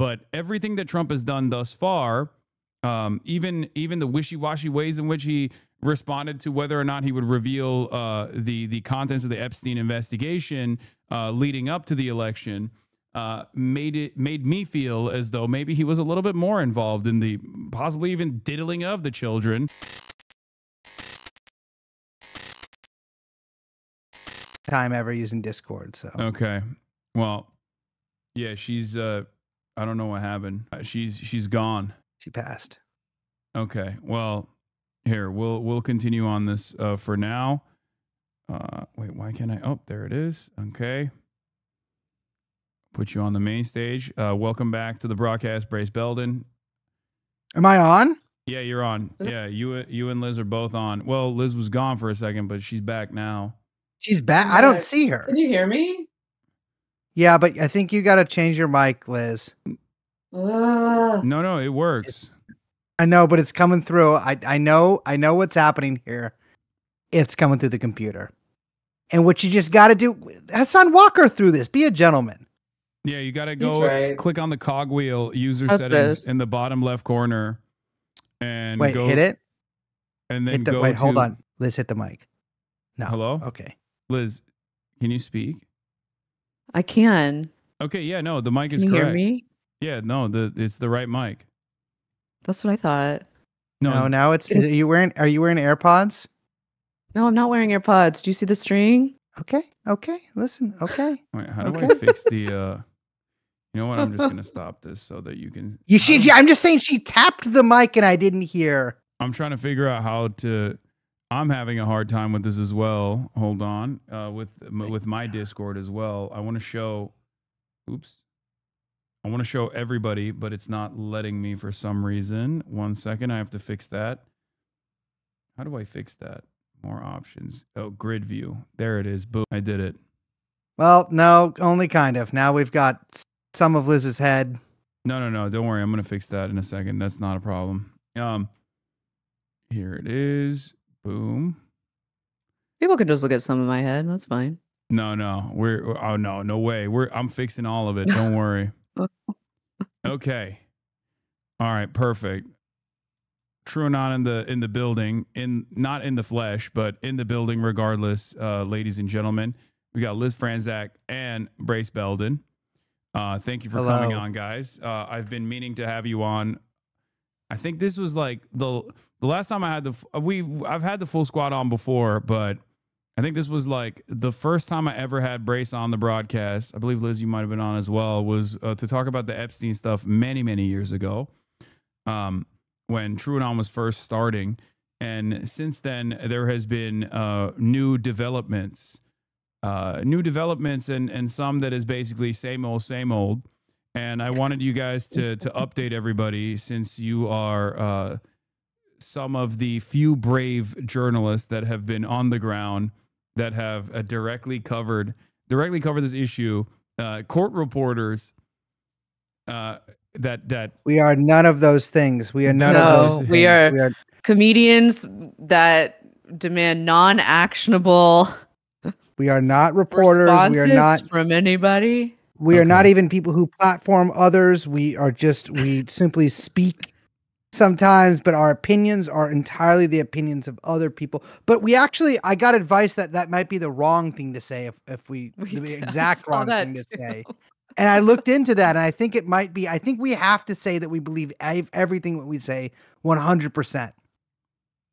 But everything that Trump has done thus far, even the wishy-washy ways in which he responded to whether or not he would reveal the contents of the Epstein investigation leading up to the election, made me feel as though maybe he was a little bit more involved in the possibly even diddling of the children. Time ever using Discord. So okay, well, yeah, she's I don't know what happened. She's gone. She passed. Okay, well, here we'll continue on this for now. Wait, why can't I? Oh, there it is. Okay, put you on the main stage. Welcome back to the broadcast, Brace Belden. Am I on? Yeah, you're on. Yeah, you and Liz are both on. Well, Liz was gone for a second, but she's back now. She's back. I don't see her. Can you hear me? Yeah, but I think you got to change your mic, Liz. No, it works. I know, but it's coming through. I know what's happening here. It's coming through the computer. And what you just got to do, Hasan, walk her through this. Be a gentleman. Yeah, you got to go click on the cogwheel user settings in the bottom left corner. And go, hit it. And then hold on. Liz, hit the mic. No. Hello? Okay. Liz, can you speak? I can. Okay, yeah, no, the mic is correct. Can you hear me? Yeah, no, it's the right mic. That's what I thought. No, now it's. Are you wearing AirPods? No, I'm not wearing AirPods. Do you see the string? Okay. Listen. Okay. Wait, how do I fix the? You know what? I'm just gonna stop this so that you can. I'm just saying she tapped the mic and I didn't hear. I'm trying to figure out how to. I'm having a hard time with this as well. Hold on, with my Discord as well. I want to show. Oops. I want to show everybody, but it's not letting me for some reason. 1 second, I have to fix that. How do I fix that? More options. Oh, grid view. There it is. Boom. I did it. Well, no, only kind of. Now we've got some of Liz's head. No. Don't worry. I'm going to fix that in a second. That's not a problem. Here it is. Boom. People can just look at some of my head. That's fine. No. No way. I'm fixing all of it. Don't worry. Okay. All right. Perfect. True or not in the building, not in the flesh, but in the building regardless, ladies and gentlemen. We got Liz Franczak and Brace Belden. Thank you for coming on, guys. I've been meaning to have you on. I think this was like the last time I had I've had the full squad on before, but I think this was like the first time I ever had Brace on the broadcast. I believe Liz, you might have been on as well, was to talk about the Epstein stuff many, many years ago. When TrueAnon was first starting. And since then, there has been new developments and some that is basically same old. And I wanted you guys to update everybody, since you are some of the few brave journalists that have been on the ground that have directly covered this issue, court reporters, that we are none of those things. We are none of those things. We are comedians that demand non-actionable. We are not reporters. We are not from anybody. We are not even people who platform others. We simply speak sometimes, but our opinions are entirely the opinions of other people. But I got advice that might be the wrong thing to say if the exact wrong thing to say. And I looked into that, and I think it might be. I think we have to say that we believe everything that we say 100%.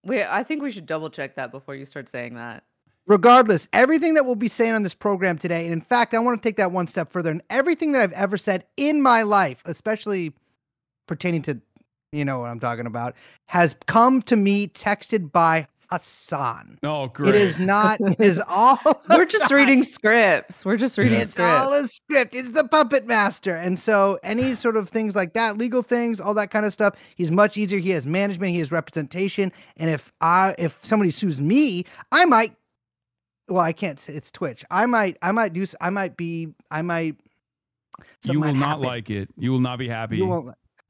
I think we should double check that before you start saying that. Regardless, everything that we'll be saying on this program today, and in fact, I want to take that one step further, and everything that I've ever said in my life, especially pertaining to, you know what I'm talking about, has come to me texted by Hasan. Oh, great. It is all We're just reading scripts. It's all a script. It's the puppet master. And so any sort of things like that, legal things, all that kind of stuff, he's much easier. He has management, he has representation. And if somebody sues me, I might, well, I can't say it's Twitch. You will not like it. You will not be happy.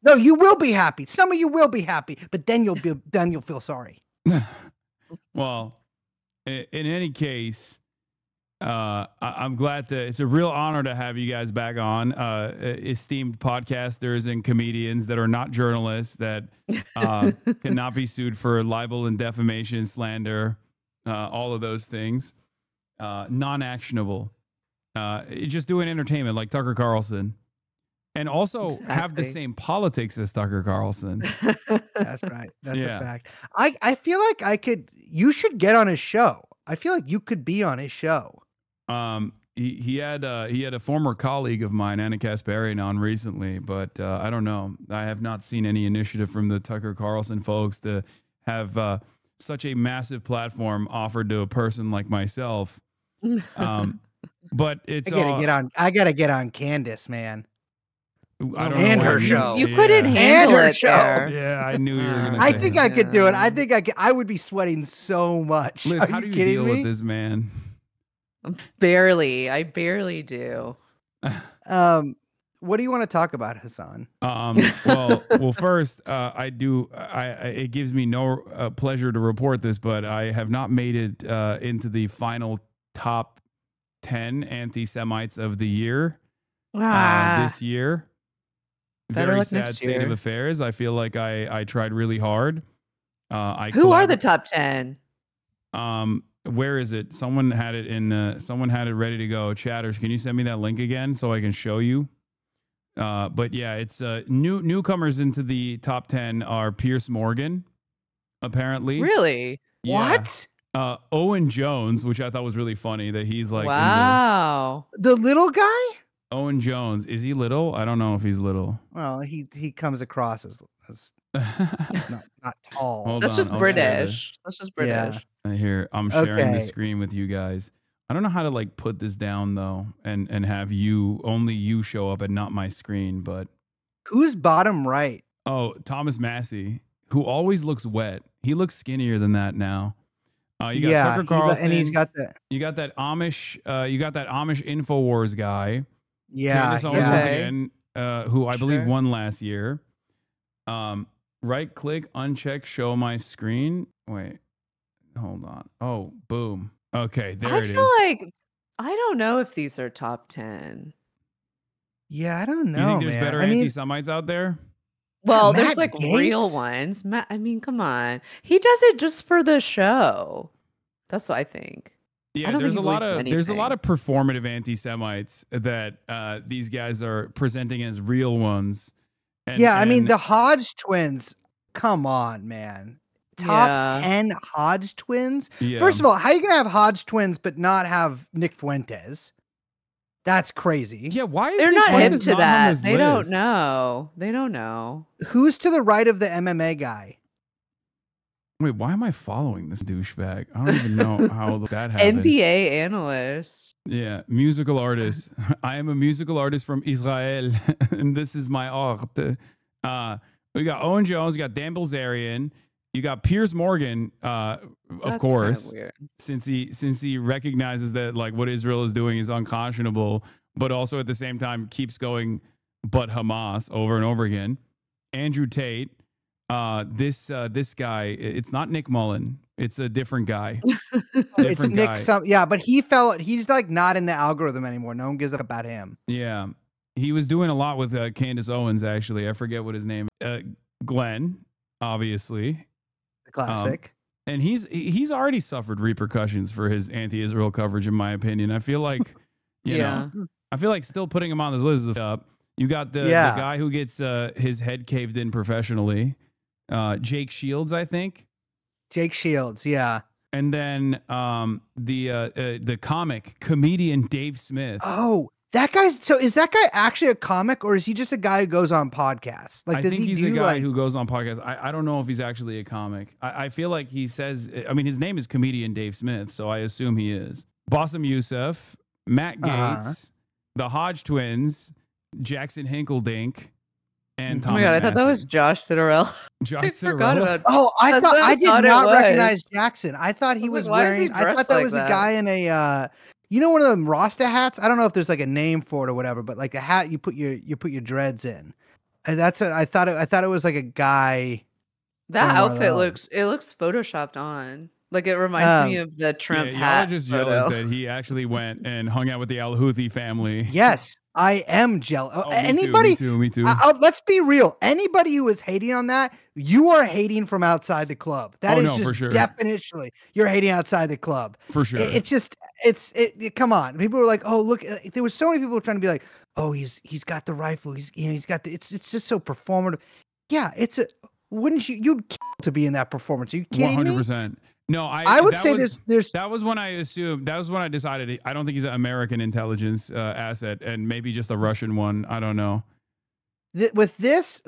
No, you will be happy. Some of you will be happy, but then you'll feel sorry. Well, in any case, I'm glad to. It's a real honor to have you guys back on, esteemed podcasters and comedians that are not journalists that cannot be sued for libel and defamation, slander, all of those things, non-actionable. Just doing entertainment like Tucker Carlson, and also have the same politics as Tucker Carlson. That's right. That's a fact. I feel like you should get on his show. I feel like you could be on his show. He had a former colleague of mine, Anna Kasparian, on recently, but I don't know. I have not seen any initiative from the Tucker Carlson folks to have such a massive platform offered to a person like myself. But it's I gotta get on Candace, man. I don't and know her show. You couldn't handle her it show. there. Yeah, I knew you were gonna. I say think that. I could do it. I think I would be sweating so much. Liz, how do you deal with this man? Barely. I barely do. What do you want to talk about, Hasan? Well, first, it gives me no pleasure to report this, but I have not made it into the final top 10 anti-Semites of the year this year. Very sad state of affairs. I feel like I tried really hard. Who are the top 10? Where is it? Someone had it someone had it ready to go. Chatters, can you send me that link again so I can show you? But yeah, it's newcomers into the top 10 are Piers Morgan, apparently. Really? Yeah. What? Owen Jones, which I thought was really funny that he's like, wow, the little guy. Owen Jones, is he little? I don't know if he's little. Well, he comes across as not tall. That's just British. That's just British. Yeah. Here, I'm sharing the screen with you guys. I don't know how to like put this down though, and have only you show up and not my screen. But who's bottom right? Oh, Thomas Massey, who always looks wet. He looks skinnier than that now. You got Tucker Carlson, and he's got that. You got that Amish. You got that Amish Infowars guy. Yeah, Candace Owens again, who I believe won last year. Right click, uncheck, show my screen. Wait, hold on. Oh, boom. Okay, there it is. I feel like I don't know if these are top 10. Yeah, I don't know. You think there's better anti-Semites out there? Well, there's like real ones. I mean, come on. He does it just for the show. That's what I think. Yeah, there's a lot of performative anti-Semites that these guys are presenting as real ones. I mean, the Hodge twins. Come on, man. Top 10 Hodge twins. Yeah. First of all, how are you gonna have Hodge twins but not have Nick Fuentes? That's crazy. Yeah, why is they're Nick not Fuentes hip to not on that? this They list? don't know. They don't know. Who's to the right of the MMA guy? Wait, why am I following this douchebag? I don't even know how that happened. NBA analyst. Yeah, musical artist. I am a musical artist from Israel, and this is my art. We got Owen Jones, we got Dan Bilzerian, you got Piers Morgan, of course, since he recognizes that like what Israel is doing is unconscionable, but also at the same time keeps going, but Hamas over and over again. Andrew Tate. This guy, it's not Nick Mullen. It's a different guy. It's Nick. But he's like not in the algorithm anymore. No one gives up about him. Yeah. He was doing a lot with Candace Owens, actually. I forget what his name is. Glenn, obviously. The classic. And he's already suffered repercussions for his anti-Israel coverage, in my opinion. I feel like, you know, I feel like still putting him on this list is up. You got the guy who gets his head caved in professionally. Jake Shields, I think. Jake Shields, yeah. And then the comedian Dave Smith. Oh, that guy's is that guy actually a comic, or is he just a guy who goes on podcasts? Like, I think he's a guy who goes on podcasts. I don't know if he's actually a comic. I feel like he says, I mean, his name is comedian Dave Smith, so I assume he is. Bassem Youssef, Matt Gaetz, the Hodge twins, Jackson Hinkledink, and Thomas Oh my god, I thought that Massey. was Josh Sidorell. Josh I forgot Sidorell? about. Oh, I did not it was. recognize Jackson. I thought he was why is he wearing. I thought dressed that like was that? a guy in a. You know, one of them Rasta hats. I don't know if there's like a name for it or whatever, but like the hat you put your dreads in. And I thought it was like a guy. That outfit looks photoshopped on. Like it reminds me of the Trump y'all hat are just photo. jealous that he actually went and hung out with the Al Houthi family. Yes, I am jealous. Oh, Anybody? Me too. Let's be real. Anybody who is hating on that, you are hating from outside the club. That is just for sure. Definitionally, you're hating outside the club. For sure. Come on. People were like, oh, look, there was so many people trying to be like, oh, he's got the rifle. He's got the, it's just so performative. Yeah, wouldn't you'd kill to be in that performance. Are you kidding 100%. me? No, I would say that was when I assumed, that was when I decided I don't think he's an American intelligence asset, and maybe just a Russian one. I don't know. With this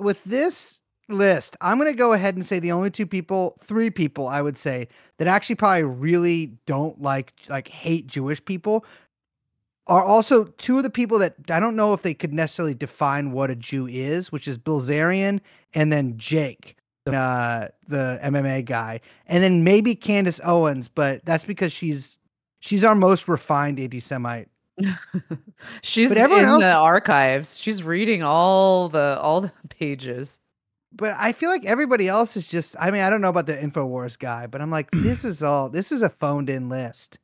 list, I'm going to go ahead and say the only three people I would say that actually probably really don't like hate Jewish people are also two of the people that I don't know if they could necessarily define what a Jew is, which is Bilzerian and then Jake, the MMA guy, and then maybe Candace Owens, but that's because she's our most refined anti-Semite. She's in the archives. She's reading all the pages. But I feel like everybody else is just, I mean, I don't know about the InfoWars guy, but I'm like, this is a phoned in list.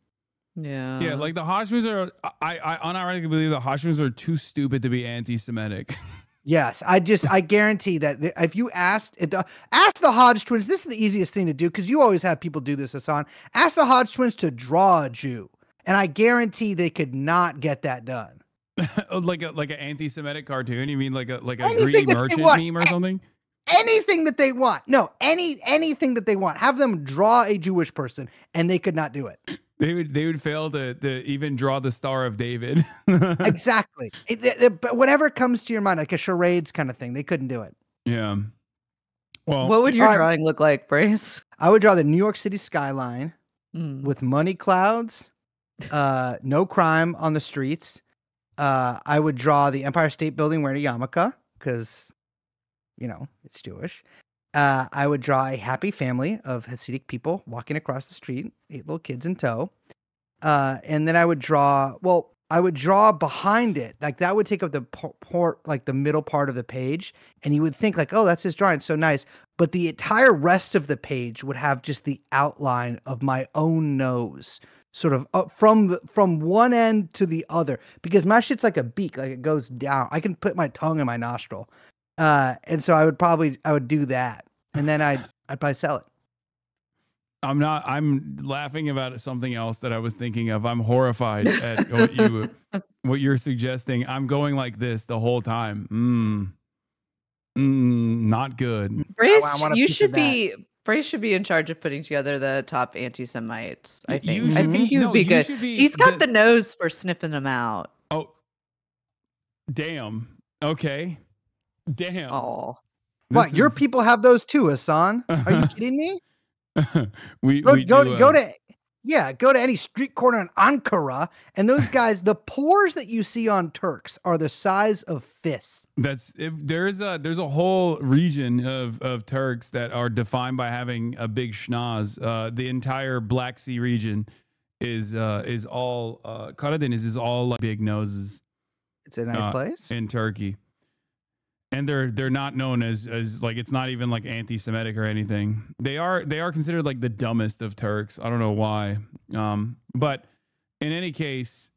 Yeah. Yeah, like the Hashms are, I unironically believe the Hashms are too stupid to be anti-Semitic. Yes, I guarantee that if you ask the Hodge twins, this is the easiest thing to do because you always have people do this, Hasan. Ask the Hodge twins to draw a Jew, and I guarantee they could not get that done. like an anti-Semitic cartoon? You mean like a greedy merchant meme or something? Anything that they want. No, anything that they want. Have them draw a Jewish person, and they could not do it. They would fail to even draw the Star of David. Exactly. But whatever comes to your mind, like a charades kind of thing, they couldn't do it. Yeah. Well, what would your drawing look like, Brace? I would draw the New York City skyline with money clouds, no crime on the streets. I would draw the Empire State Building wearing a yarmulke because, it's Jewish. I would draw a happy family of Hasidic people walking across the street, 8 little kids in tow. And then I would draw behind it. Like that would take up the middle part of the page. And you would think like, oh, that's his drawing. So nice. But the entire rest of the page would have just the outline of my own nose sort of from one end to the other, because my shit's like a beak, like it goes down. I can put my tongue in my nostril. And so I would do that. And then I'd probably sell it. I'm laughing about something else that I was thinking of. I'm horrified at what you're suggesting. I'm going like this the whole time. Not good. Brace, Brace should be in charge of putting together the top anti-Semites. I think he would be good. He's got the nose for sniffing them out. Oh, damn. Okay. Damn. Oh. What? Your people have those too, Hasan? Are you kidding me? Go to any street corner in Ankara, and those guys, the pores that you see on Turks are the size of fists. There's a whole region of Turks that are defined by having a big schnoz. The entire Black Sea region is all Karadeniz is all like big noses. It's a nice place in Turkey. And they're not known as like, it's not even like anti-Semitic or anything. They are considered like the dumbest of Turks. I don't know why. But in any case,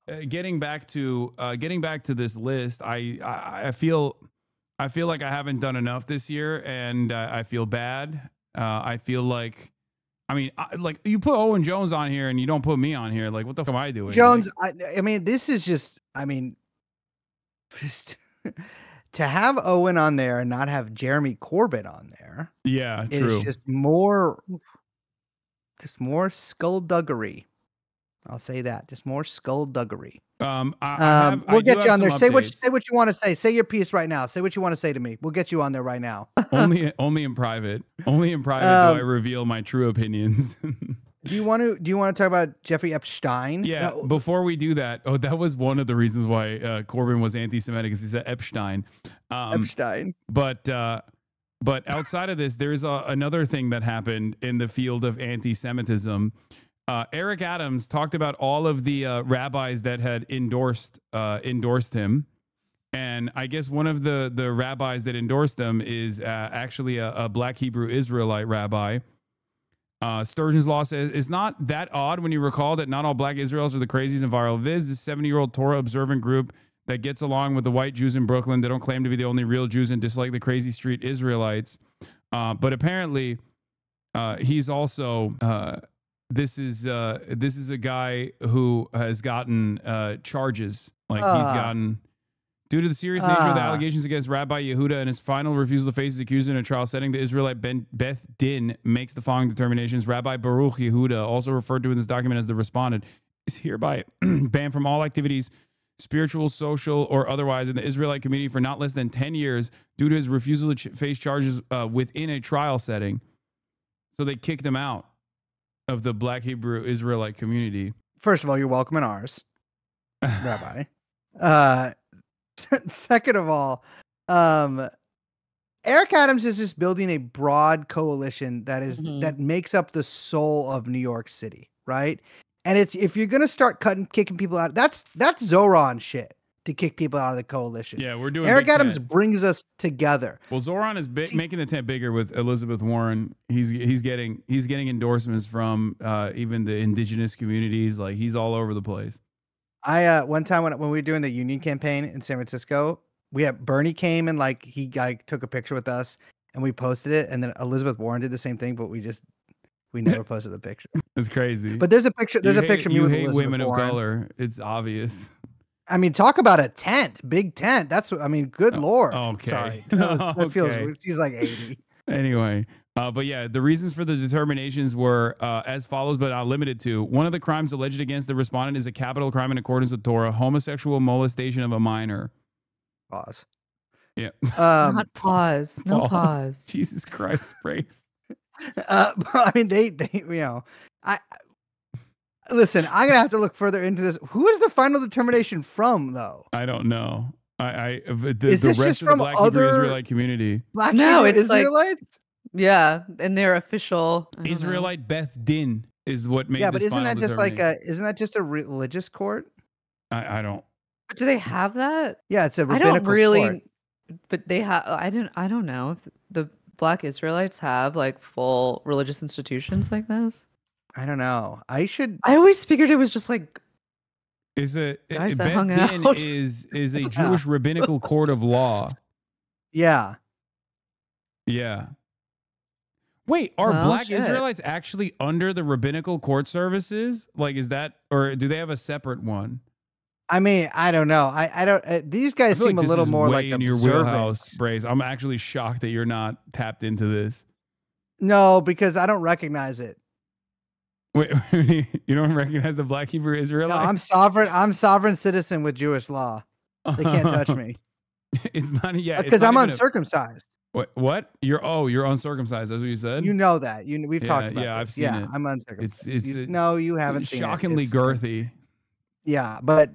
getting back to this list, I feel like I haven't done enough this year, and I feel bad. I feel like, I mean, like you put Owen Jones on here and you don't put me on here. Like, what the fuck am I doing? Jones, like, I mean, this is just, I mean, just. To have Owen on there and not have Jeremy Corbyn on there, yeah, true. It's just more skullduggery. I'll say that, just more skullduggery. We'll get you on there. Say what you want to say. Say your piece right now. Say what you want to say to me. We'll get you on there right now. only in private. Only in private do I reveal my true opinions. Do you want to talk about Jeffrey Epstein? Yeah. Before we do that, that was one of the reasons why Corbyn was anti-Semitic, because he said Epstein. Epstein. But outside of this, there's another thing that happened in the field of anti-Semitism. Eric Adams talked about all of the rabbis that had endorsed him, and I guess one of the rabbis that endorsed him is actually a Black Hebrew Israelite rabbi. Sturgeon's law says it's not that odd when you recall that not all black Israelis are the crazies and viral viz. This 70-year-old Torah observant group that gets along with the white Jews in Brooklyn. They don't claim to be the only real Jews and dislike the crazy street Israelites. But apparently, he's also this is a guy who has gotten charges. Like he's gotten. Due to the serious nature of the allegations against Rabbi Yehuda and his final refusal to face his accuser in a trial setting, the Israelite Beth Din makes the following determinations. Rabbi Baruch Yehuda, also referred to in this document as the respondent, is hereby banned from all activities, spiritual, social, or otherwise, in the Israelite community for not less than 10 years due to his refusal to face charges within a trial setting. So they kicked him out of the Black Hebrew Israelite community. First of all, you're welcome in ours, Rabbi. Second of all, Eric Adams is just building a broad coalition that is that makes up the soul of New York City, right? And it's if you're gonna start kicking people out, that's Zoran shit to kick people out of the coalition. Yeah, we're doing. Eric Adams brings us together. Well, Zoran is making the tent bigger with Elizabeth Warren. He's getting endorsements from even the indigenous communities. Like he's all over the place. One time when we were doing the union campaign in San Francisco, Bernie came and he took a picture with us and we posted it, and then Elizabeth Warren did the same thing, but we never posted the picture. It's crazy. But there's a picture. There's a picture of me with Elizabeth women Warren. of color. It's obvious. I mean, talk about a tent, big tent. That's what I mean. Good Lord. Okay. Sorry. That feels. She's like 80. Anyway. But yeah, the reasons for the determinations were as follows, but not limited to. One of the crimes alleged against the respondent is a capital crime in accordance with Torah, homosexual molestation of a minor. Pause. Yeah. Not pause. No pause. Jesus Christ, Brace. I mean, they listen, I'm gonna have to look further into this. Who is the final determination from, though? I don't know. The is this rest just of from the Black other Hebrew Israelite community. Black Hebrew it's Israelites? Yeah, and their official Israelite Beth Din is what made. Yeah, but this isn't that just isn't that just a religious court? I don't. But do they have that? Yeah, it's a rabbinical I don't really. court. But they have. I don't know if the Black Israelites have full religious institutions like this. I don't know. I always figured it was just guys that Beth hung Din out. is a Jewish rabbinical court of law. Yeah. Yeah. Wait, are Black Israelites actually under the rabbinical court services? Is that, or do they have a separate one? I mean, I don't know. I don't. These guys seem a little more like in your wheelhouse, Brace. I'm actually shocked that you're not tapped into this. No, because I don't recognize it. Wait, you don't recognize the Black Hebrew Israelite? No, I'm sovereign citizen with Jewish law. They can't touch me. It's not yet because I'm uncircumcised. What? You're uncircumcised. That's what you said. You know that. We've talked about. Yeah, I've seen it. I'm uncircumcised. It's no, you haven't seen it. Shockingly girthy. Yeah, but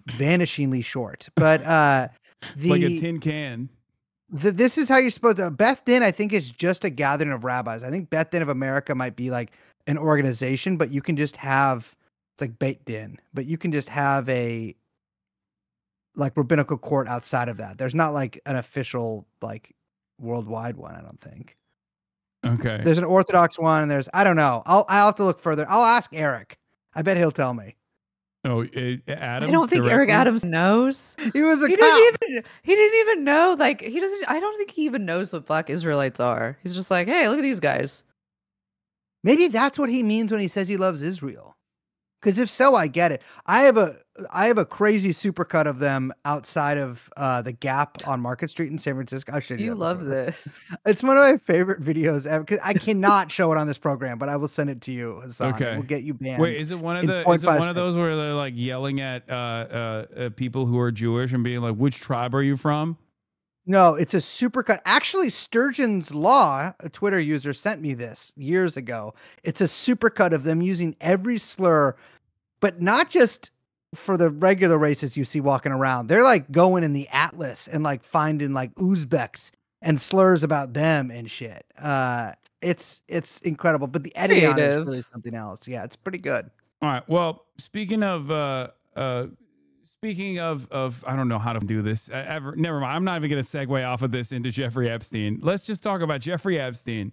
vanishingly short. But like a tin can. This is how you're supposed to. Beth Din, I think, is just a gathering of rabbis. I think Beth Din of America might be like an organization, but you can just have it's like Beit Din, but you can just have a rabbinical court outside of that. There's not an official worldwide one, I don't think. Okay. There's an Orthodox one, and there's I don't know. I'll have to look further. I'll ask Eric. I bet he'll tell me. Oh, Adams. I don't think Eric Adams knows. He was a cop. He didn't even know. He doesn't. I don't think he even knows what Black Israelites are. He's just like, hey, look at these guys. Maybe that's what he means when he says he loves Israel. Because if so, I get it. I have a crazy supercut of them outside of the Gap on Market Street in San Francisco. I'll show you. You love this. It's one of my favorite videos ever. Cause I cannot show it on this program, but I will send it to you, Hasan. Okay. We'll get you banned. Wait, is it one of those where they're yelling at people who are Jewish and being like, "Which tribe are you from?" No, it's a supercut. Actually, Sturgeon's Law, a Twitter user, sent me this years ago. It's a supercut of them using every slur, but not just for the regular races you see walking around. They're going in the atlas and finding Uzbeks and slurs about them and shit. It's incredible, but the editing on it is really something else. Yeah, it's pretty good. All right. Well, speaking of I don't know how to do this ever. Never mind. I'm not even going to segue off of this into Jeffrey Epstein. Let's just talk about Jeffrey Epstein.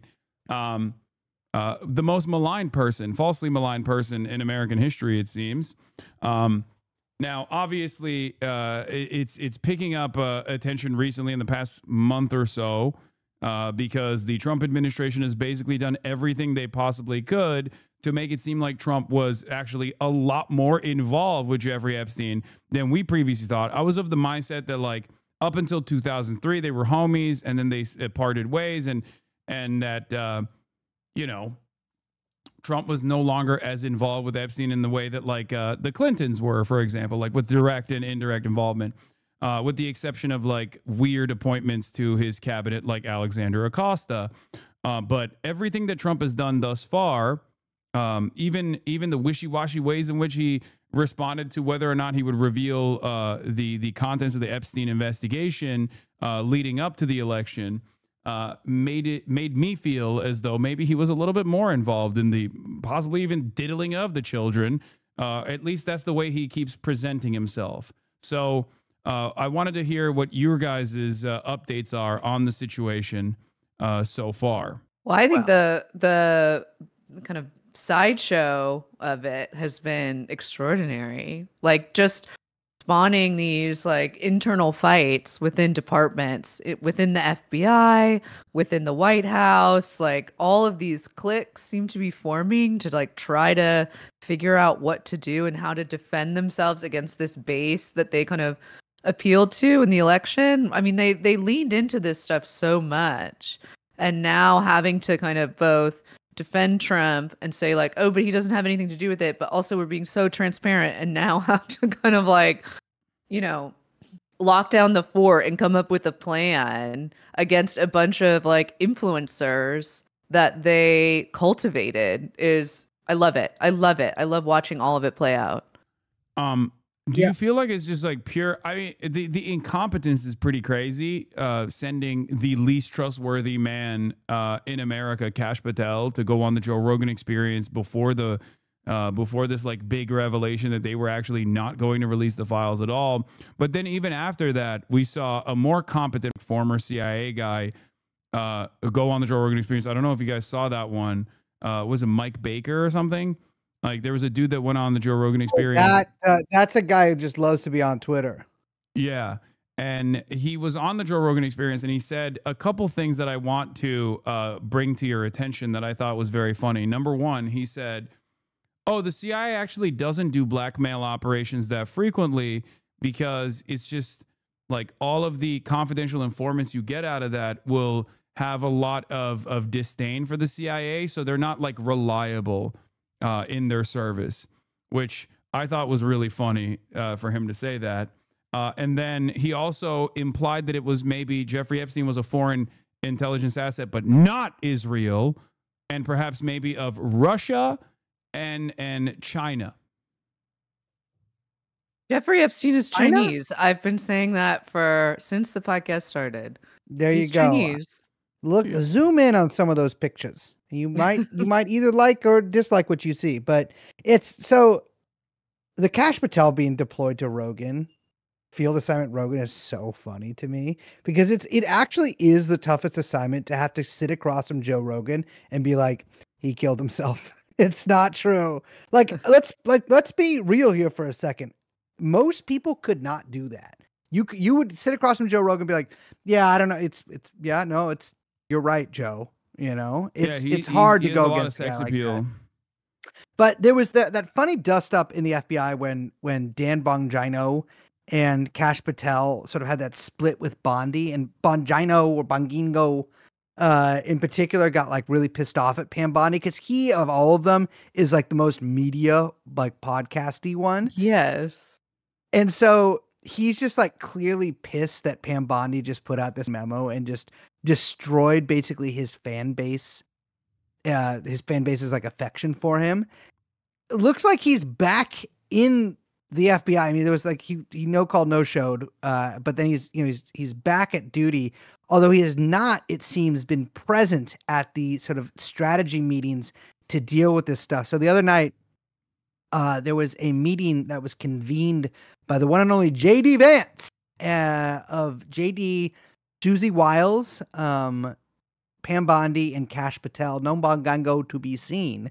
the most maligned person, falsely maligned person in American history, it seems. Now, obviously, it's picking up attention recently in the past month or so because the Trump administration has basically done everything they possibly could to make it seem like Trump was actually a lot more involved with Jeffrey Epstein than we previously thought. I was of the mindset that, like, up until 2003, they were homies, and then they parted ways, and that, you know, Trump was no longer as involved with Epstein in the way that, like, the Clintons were, for example, like with direct and indirect involvement, with the exception of, like, weird appointments to his cabinet, like Alexander Acosta. But everything that Trump has done thus far, even the wishy-washy ways in which he responded to whether or not he would reveal the contents of the Epstein investigation leading up to the election, made me feel as though maybe he was a little bit more involved in the possibly even diddling of the children. At least that's the way he keeps presenting himself. So I wanted to hear what your guys' updates are on the situation so far. Well, I think the kind of sideshow of it has been extraordinary. Like, just spawning these, like, internal fights within departments, within the FBI, within the White House. Like, all of these cliques seem to be forming to, like, try to figure out what to do and how to defend themselves against this base that they kind of appealed to in the election. I mean, they leaned into this stuff so much, and now having to kind of both defend Trump and say, like, oh, but he doesn't have anything to do with it, but also we're being so transparent, and now have to kind of, like, you know, lock down the fort and come up with a plan against a bunch of, like, influencers that they cultivated. I love it. I love watching all of it play out. Do you feel like it's just, like, pure? I mean, the incompetence is pretty crazy. Sending the least trustworthy man in America, Kash Patel, to go on the Joe Rogan Experience before this, like, big revelation that they were actually not going to release the files at all. But then even after that, we saw a more competent former CIA guy go on the Joe Rogan Experience. I don't know if you guys saw that one. Was it Mike Baker or something? Like, there was a dude that went on the Joe Rogan Experience. That's a guy who just loves to be on Twitter. Yeah. And he was on the Joe Rogan Experience, and he said a couple things that I want to bring to your attention that I thought was very funny. Number one, he said, oh, the CIA actually doesn't do blackmail operations that frequently because it's just, like, all of the confidential informants you get out of that will have a lot of disdain for the CIA, so they're not, like, reliable in their service, which I thought was really funny for him to say that. And then he also implied that it was maybe Jeffrey Epstein was a foreign intelligence asset, but not Israel, and perhaps maybe of Russia and China. Jeffrey Epstein is Chinese. I've been saying that since the podcast started. He's you go. Chinese. Look, zoom in on some of those pictures. You might either like or dislike what you see, but it's so the Kash Patel being deployed to Rogan, field assignment Rogan, is so funny to me because it actually is the toughest assignment to have to sit across from Joe Rogan and be like, he killed himself. It's not true. Let's be real here for a second. Most people could not do that. You would sit across from Joe Rogan and be like, yeah, I don't know. You're right, Joe. You know, it's hard to go against sex appeal. Like that. But there was that funny dust up in the FBI when Dan Bongino and Kash Patel sort of had that split with Bondi, and Bongino or Bongino in particular got, like, really pissed off at Pam Bondi because he, of all of them, is, like, the most media, like, podcasty one. Yes. And so he's just, like, clearly pissed that Pam Bondi just put out this memo and just destroyed basically his fan base. His fan base's, like, affection for him. It looks like he's back in the FBI. I mean, there was, like, he no called, no showed, but then he's back at duty. Although he has not, it seems, been present at the sort of strategy meetings to deal with this stuff. So the other night, there was a meeting that was convened by the one and only J.D. Vance of J.D., Susie Wiles, Pam Bondi and Kash Patel, no Bongango to be seen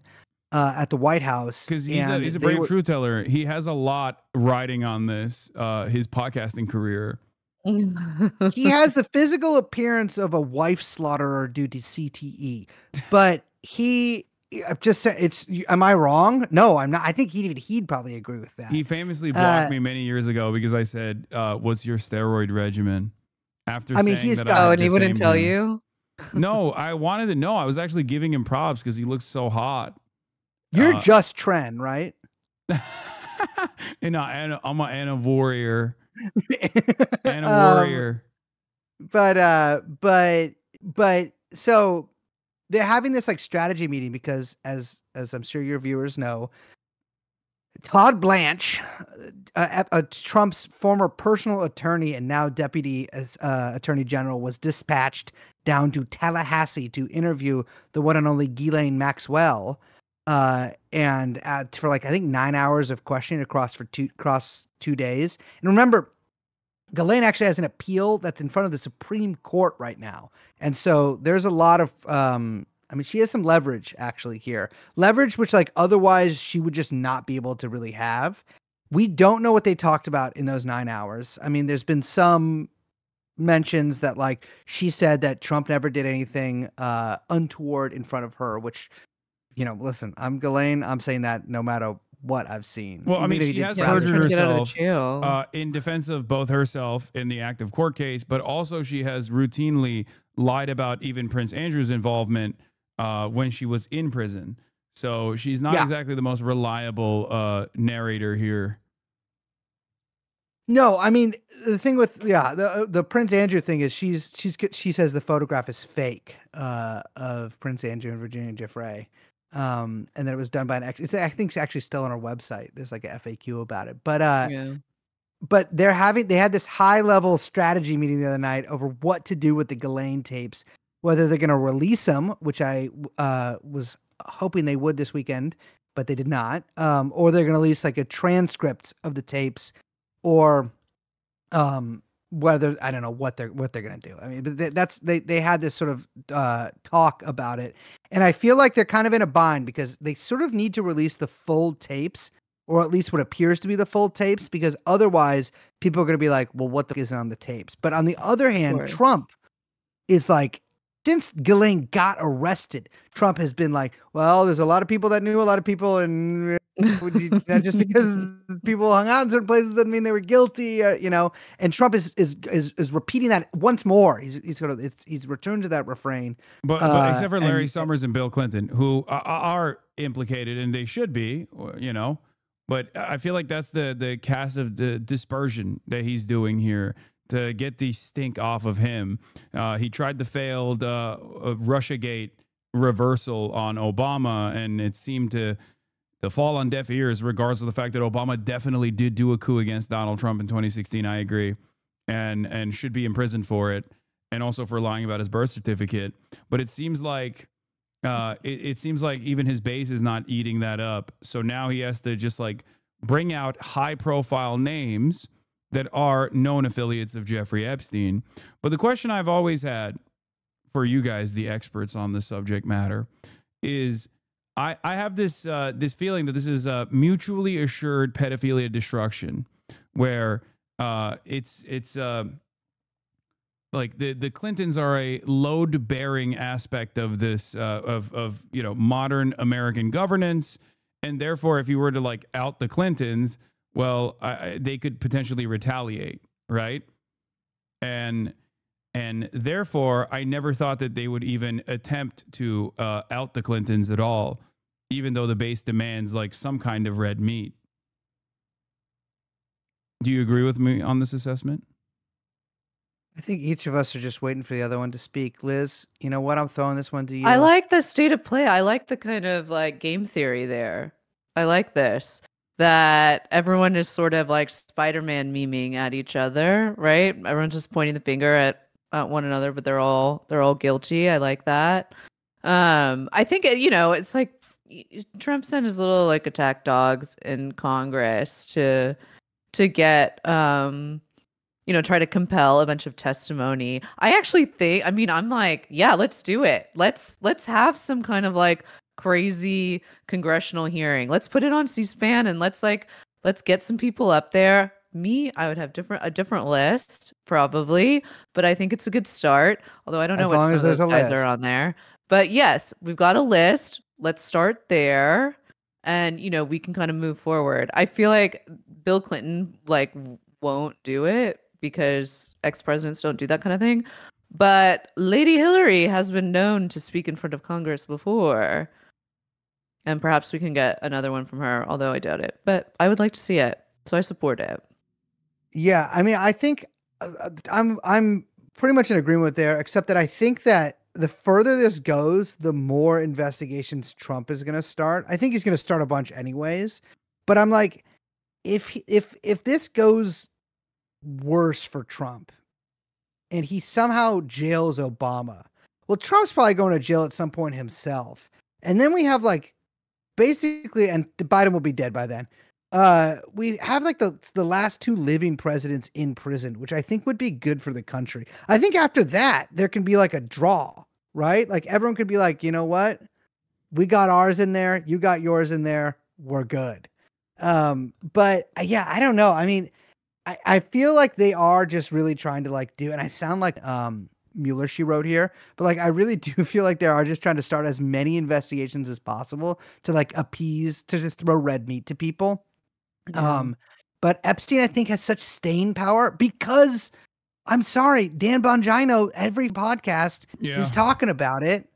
at the White House. Because he's a brave truth teller. He has a lot riding on this, his podcasting career. He has the physical appearance of a wife slaughterer due to CTE, but I've just said am I wrong? No, I'm not. I think he'd probably agree with that. He famously blocked me many years ago because I said, what's your steroid regimen? After saying that and he wouldn't tell you? No, I wanted to know. I was actually giving him props because he looks so hot. You're just Tren, right? I'm an Anna warrior. Anna warrior. But so they're having this like strategy meeting because as I'm sure your viewers know, Todd Blanche, Trump's former personal attorney and now deputy attorney general, was dispatched down to Tallahassee to interview the one and only Ghislaine Maxwell, and for like I think 9 hours of questioning across 2 days. And remember, Ghislaine actually has an appeal that's in front of the Supreme Court right now, and so there's a lot of she has some leverage actually here. Leverage which like otherwise she would just not be able to really have. We don't know what they talked about in those 9 hours. I mean, there's been some mentions that like she said that Trump never did anything untoward in front of her, which, listen, I'm Ghislaine. I'm saying that no matter what I've seen. Well, I mean, she has perjured herself in defense of both herself in the active court case, but also she has routinely lied about even Prince Andrew's involvement when she was in prison. So she's not exactly the most reliable narrator here. No, I mean, the thing with the Prince Andrew thing is she says the photograph is fake of Prince Andrew and Virginia Giuffre. And then it was done by I think it's actually still on our website. There's like a FAQ about it, but they had this high level strategy meeting the other night over what to do with the Ghislaine tapes, whether they're going to release them, which I was hoping they would this weekend, but they did not, or they're going to release like a transcript of the tapes, or whether I don't know what they're going to do. I mean, but they had this sort of talk about it, and I feel like they're kind of in a bind because they sort of need to release the full tapes, or at least what appears to be the full tapes, because otherwise people are going to be like, well, what the is on the tapes? But on the other hand, Trump is like, since Ghislaine got arrested, Trump has been like, well, there's a lot of people that knew a lot of people, and just because people hung out in certain places doesn't mean they were guilty, And Trump is repeating that once more. He's returned to that refrain. But except for Larry Summers and Bill Clinton, who are implicated, and they should be, But I feel like that's the cast of the dispersion that he's doing here to get the stink off of him. He tried the failed Russiagate reversal on Obama, and it seemed to fall on deaf ears, regardless of the fact that Obama definitely did do a coup against Donald Trump in 2016. I agree, and should be imprisoned for it, and also for lying about his birth certificate. But it seems like it seems like even his base is not eating that up. So now he has to just like bring out high profile names that are known affiliates of Jeffrey Epstein. But the question I've always had for you guys, the experts on the subject matter, is I have this this feeling that this is a mutually assured pedophilia destruction, where it's like the Clintons are a load bearing aspect of this of modern American governance, and therefore if you were to like out the Clintons, well, they could potentially retaliate, right? And therefore, I never thought that they would even attempt to out the Clintons at all, even though the base demands like some kind of red meat. Do you agree with me on this assessment? I think each of us are just waiting for the other one to speak. Liz, you know what? I'm throwing this one to you. I like the state of play. I like the kind of like game theory there. I like this. That everyone is sort of like Spider-Man memeing at each other, right? Everyone's just pointing the finger at one another, but they're all guilty. I like that. I think it's like Trump sent his little like attack dogs in Congress to get try to compel a bunch of testimony. I actually think, I mean, I'm like, yeah, let's do it. Let's have some kind of like crazy congressional hearing. Let's put it on C-SPAN and let's get some people up there. I would have a different list probably, but I think it's a good start. Although I don't know what some of those guys are on there. But yes, we've got a list. Let's start there, and we can kind of move forward. I feel like Bill Clinton like won't do it because ex-presidents don't do that kind of thing. But Lady Hillary has been known to speak in front of Congress before. And perhaps we can get another one from her, although I doubt it. But I would like to see it, so I support it. Yeah, I mean, I think I'm pretty much in agreement with there, except that I think that the further this goes, the more investigations Trump is going to start. I think he's going to start a bunch anyways. But I'm like, if this goes worse for Trump and he somehow jails Obama, well, Trump's probably going to jail at some point himself. And then we have like basically, and Biden will be dead by then. We have like the last two living presidents in prison, which I think would be good for the country. I think after that, there can be like a draw, right? Like everyone could be like, you know what? We got ours in there. You got yours in there. We're good. But yeah, I don't know. I mean, I feel like they are just really trying to like do, and I sound like Mueller she wrote here, but like I really do feel like they are just trying to start as many investigations as possible to like appease, to just throw red meat to people. Yeah. But Epstein, I think, has such staying power because I'm sorry, Dan Bongino, every podcast is talking about it.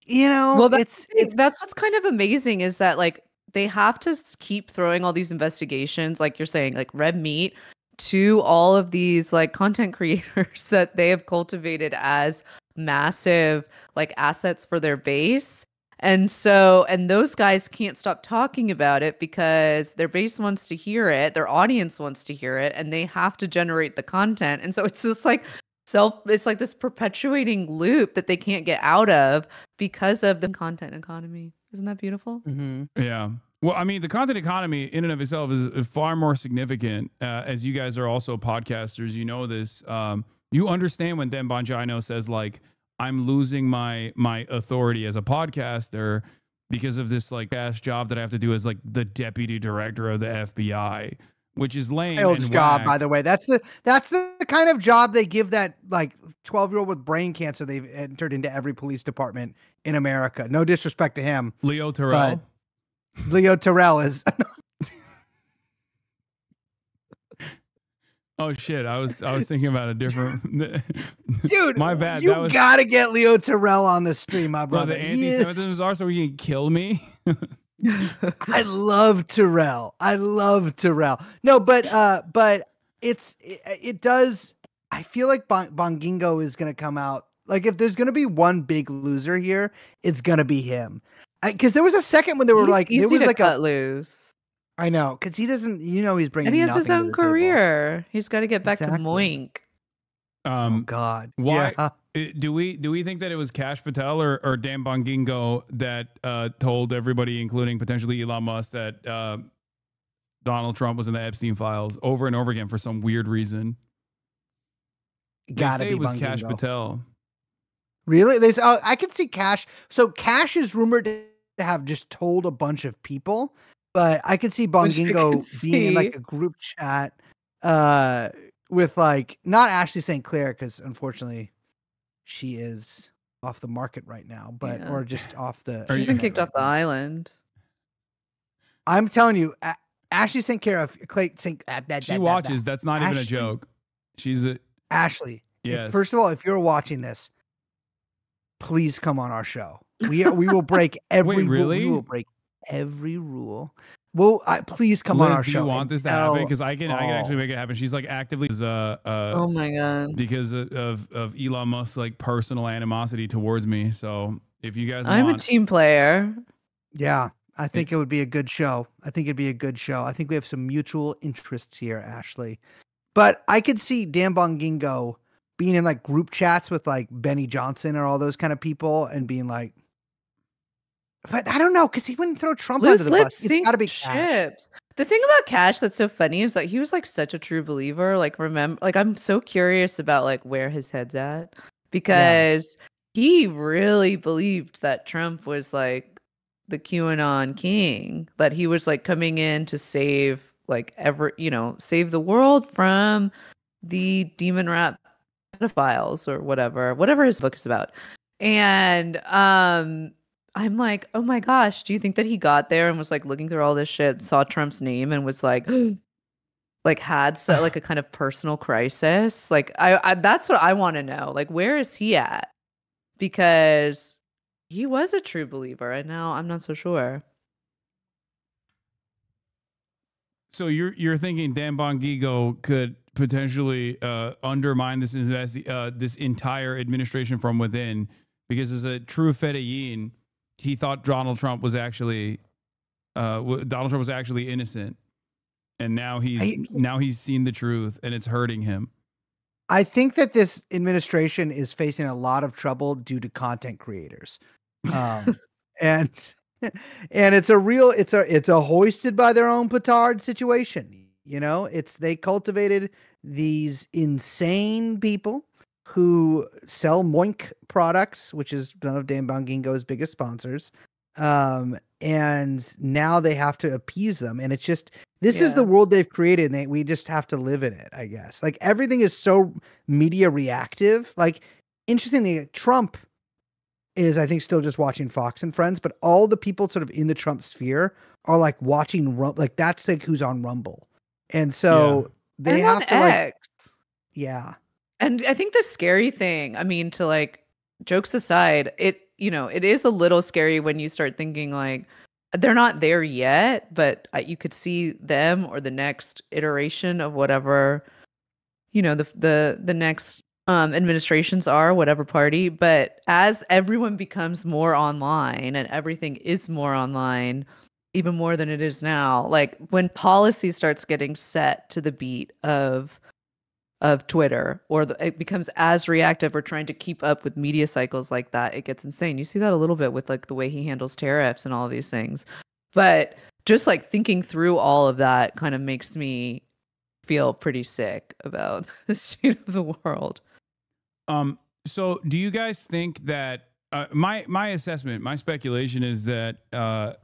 Well, that's what's kind of amazing is that like they have to keep throwing all these investigations, like you're saying, like red meat to all of these like content creators that they have cultivated as massive like assets for their base. And those guys can't stop talking about it because their base wants to hear it, their audience wants to hear it, and they have to generate the content. And so it's just like it's like this perpetuating loop that they can't get out of because of the content economy. Isn't that beautiful? Mm-hmm. Yeah. Well, I mean, the content economy in and of itself is far more significant. As you guys are also podcasters, you know this. You understand when Dan Bongino says like, I'm losing my authority as a podcaster because of this like ass job that I have to do as like the deputy director of the FBI, which is lame. And job, by the way. That's the kind of job they give that like 12-year-old with brain cancer they've entered into every police department in America. No disrespect to him. Leo Terrell. Leo Terrell is. Oh shit! I was thinking about a different. Dude, my bad. You gotta get Leo Terrell on the stream, my brother. The anti-Semitisms are so he can kill me. I love Terrell. No, but it does. I feel like Bongingo is gonna come out. Like if there's gonna be one big loser here, it's gonna be him. Because there was a second when they were like, there was like cut loose. I know, because he doesn't. He's bringing. And he has his own career. He's got to get back to Moink. Oh God! Why do we think that it was Kash Patel or Dan Bongino that told everybody, including potentially Elon Musk, that Donald Trump was in the Epstein files over and over again for some weird reason? Gotta be it was Bongino. Kash Patel. Really? I can see Kash. So Kash is rumored to have just told a bunch of people. But I could see Bongingo being in like a group chat with like not Ashley St. Clair because unfortunately she is off the market right now, but or just off the. She's been kicked off the island. I'm telling you, Ashley St. Clair. She watches. That's not even a joke. She's Ashley. Yes. First of all, if you're watching this, please come on our show. We will break every. Wait, really? We will break every rule. Well, please come on our show. Do you want this to happen? Because I can actually make it happen. She's like actively oh my God, because of Elon Musk's like personal animosity towards me. So if you guys I'm a team player. Yeah, I think it would be a good show. I think we have some mutual interests here, Ashley. But I could see Dan Bongino being in like group chats with like Benny Johnson or all those kind of people and being like, But I don't know, because he wouldn't throw Trump Loose under the lips bus. It's got to sink be Cash. ships. The thing about Cash that's so funny is that he was like such a true believer. Like, remember, like, I'm so curious about like where his head's at, because he really believed that Trump was like the QAnon king, that he was like coming in to save like save the world from the demon rat pedophiles or whatever his book is about. And I'm like, oh my gosh, do you think that he got there and was like looking through all this shit, saw Trump's name and was like, like had like a kind of personal crisis? Like, I that's what I want to know. Like, where is he at? Because he was a true believer, and now I'm not so sure. So you're thinking Dan Bongigo could potentially undermine this this entire administration from within, because as a true Fedayeen, he thought Donald Trump was actually innocent, and now he's seen the truth, and it's hurting him. I think that this administration is facing a lot of trouble due to content creators, and it's a hoisted by their own petard situation. You know, they cultivated these insane people who sell Moink products, which is one of Dan Bongingo's biggest sponsors. And now they have to appease them. And it's just, this is the world they've created, and we just have to live in it, I guess. Like, everything is so media reactive. Like, interestingly, Trump is, I think, still just watching Fox and Friends, but all the people sort of in the Trump sphere are like watching, like, that's like who's on Rumble. And so they have to X. Yeah. And I think the scary thing, I mean, to like, jokes aside, it is a little scary when you start thinking like, they're not there yet, but you could see them or the next iteration of whatever, the next administrations are, whatever party. But as everyone becomes more online and everything is more online, even more than it is now, like when policy starts getting set to the beat of Twitter, or it becomes as reactive or trying to keep up with media cycles like that, it gets insane. You see that a little bit with like the way he handles tariffs and all of these things. But just like thinking through all of that kind of makes me feel pretty sick about the state of the world. So do you guys think that my assessment, my speculation is that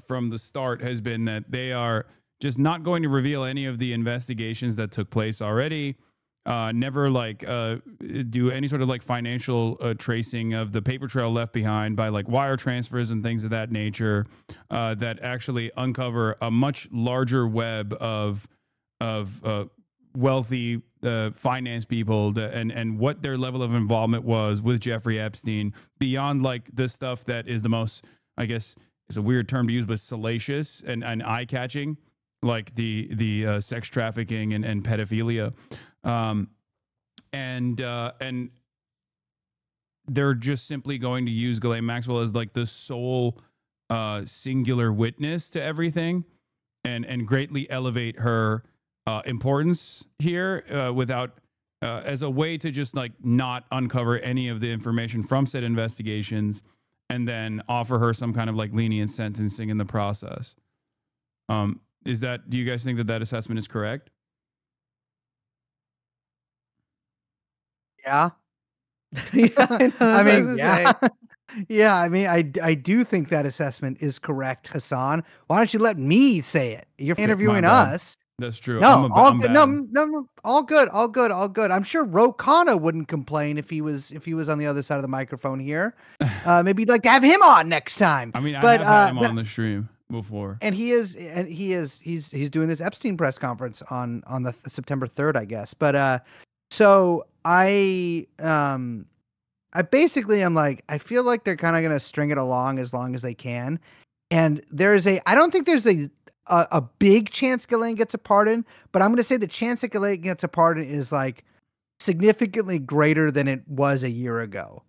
from the start has been that they are just not going to reveal any of the investigations that took place already. Never like do any sort of like financial tracing of the paper trail left behind by like wire transfers and things of that nature, that actually uncover a much larger web of wealthy finance people and what their level of involvement was with Jeffrey Epstein, beyond like the stuff that is the most, I guess it's a weird term to use, but salacious and eye-catching, like the sex trafficking and pedophilia. And they're just simply going to use Ghislaine Maxwell as like the sole singular witness to everything, and greatly elevate her importance here without as a way to just like not uncover any of the information from said investigations, and then offer her some kind of like lenient sentencing in the process. Do you guys think that assessment is correct? Yeah. I mean, yeah. Yeah, I mean, I do think that assessment is correct, Hasan. Why don't you let me say it? You're interviewing us. That's true. No, all good. No, all good. I'm sure Ro Khanna wouldn't complain if he was on the other side of the microphone here. Maybe you'd like to have him on next time. I mean, but, I have had him on the stream before, and he's doing this Epstein press conference on the September 3rd, I guess. But so I basically am like, I feel like they're kind of going to string it along as long as they can. And I don't think there's a big chance Ghislaine gets a pardon, but I'm going to say the chance that Ghislaine gets a pardon is like significantly greater than it was a year ago,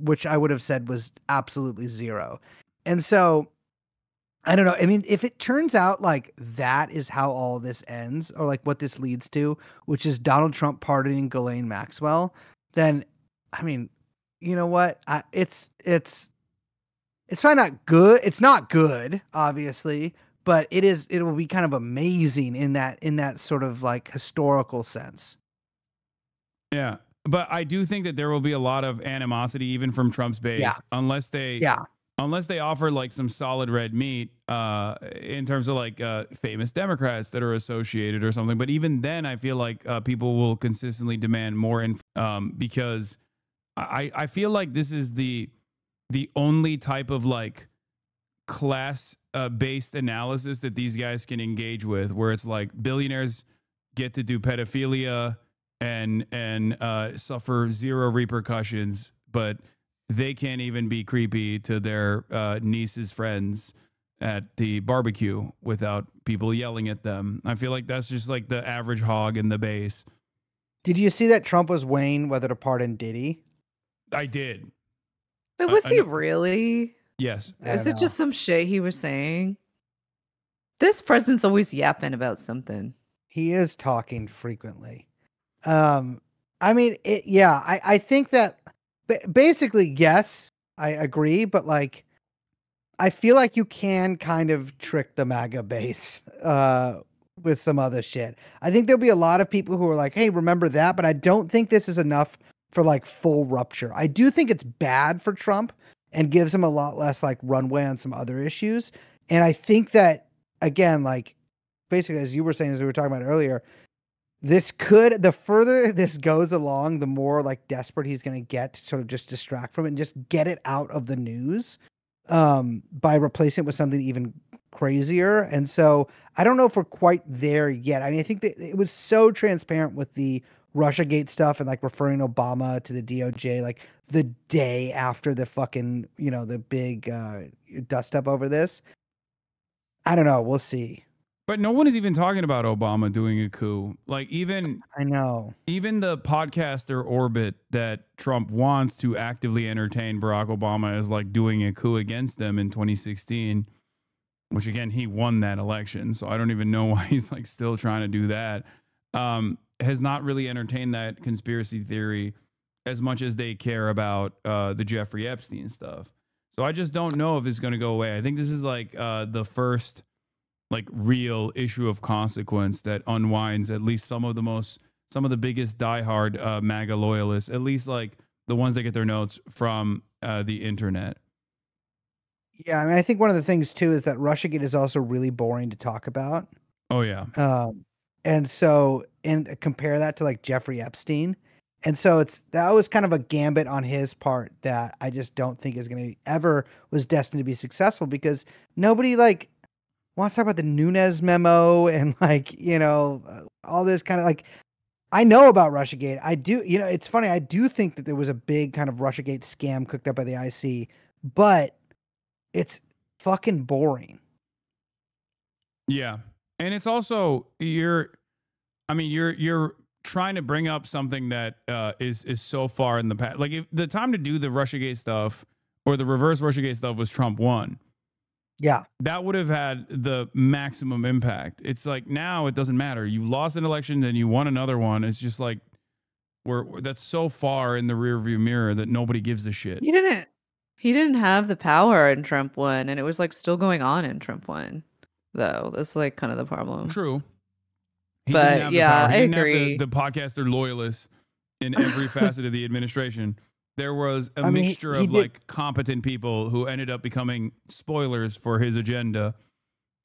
which I would have said was absolutely zero. And so I don't know. I mean, if it turns out like that is how all this ends, or like what this leads to, which is Donald Trump pardoning Ghislaine Maxwell, then, I mean, you know what? It's It's probably not good. It's not good, obviously, but it will be kind of amazing in that sort of like historical sense. Yeah. But I do think that there will be a lot of animosity even from Trump's base unless they offer like some solid red meat in terms of like famous Democrats that are associated or something. But even then, I feel like people will consistently demand more because I feel like this is the only type of like class based analysis that these guys can engage with, where it's like billionaires get to do pedophilia and suffer zero repercussions, but they can't even be creepy to their niece's friends at the barbecue without people yelling at them. I feel like that's just like the average hog in the base. Did you see that Trump was weighing whether to pardon Diddy? I did. Wait, was he really? Yes. Is it just some shit he was saying? This president's always yapping about something. He is talking frequently. I mean, I think that basically, yes, I agree, but like, I feel like you can kind of trick the MAGA base with some other shit. I think there'll be a lot of people who are like, hey, remember that, but I don't think this is enough for like full rupture. I do think it's bad for Trump and gives him a lot less like runway on some other issues. And I think that, again, like basically, as you were saying, as we were talking about earlier, the further this goes along, the more like desperate he's going to get to sort of just distract from it and just get it out of the news by replacing it with something even crazier. And so I don't know if we're quite there yet. I mean, I think that it was so transparent with the Russiagate stuff and like referring Obama to the DOJ, like the day after the fucking, the big dust up over this. I don't know. We'll see. But no one is even talking about Obama doing a coup. Like even the podcaster orbit that Trump wants to actively entertain Barack Obama as like doing a coup against them in 2016, which again, he won that election. So I don't even know why he's like still trying to do that. Has not really entertained that conspiracy theory as much as they care about the Jeffrey Epstein stuff. So I just don't know if it's going to go away. I think this is like the first like real issue of consequence that unwinds at least some of the biggest diehard MAGA loyalists, at least like the ones that get their notes from the internet. Yeah, I mean, I think one of the things too is that Russiagate is also really boring to talk about. Oh yeah. And so, and compare that to like Jeffrey Epstein. And so that was kind of a gambit on his part that I just don't think is going to ever was destined to be successful, because nobody like wants to talk about the Nunes memo and like, all this kind of like, I know about Russiagate. I do, it's funny. I do think that there was a big kind of Russiagate scam cooked up by the IC, but it's fucking boring. Yeah. And it's also, you're trying to bring up something that is so far in the past. Like if the time to do the Russiagate stuff or the reverse Russiagate stuff was Trump won. Yeah. That would have had the maximum impact. It's like now it doesn't matter. You lost an election, then you won another one. It's just like that's so far in the rearview mirror that nobody gives a shit. He didn't have the power in Trump won, and it was like still going on in Trump won, though. That's like kind of the problem. True. He but didn't have yeah, the power. He I didn't agree. have the podcaster loyalists in every facet of the administration. There was a mixture of like competent people who ended up becoming spoilers for his agenda.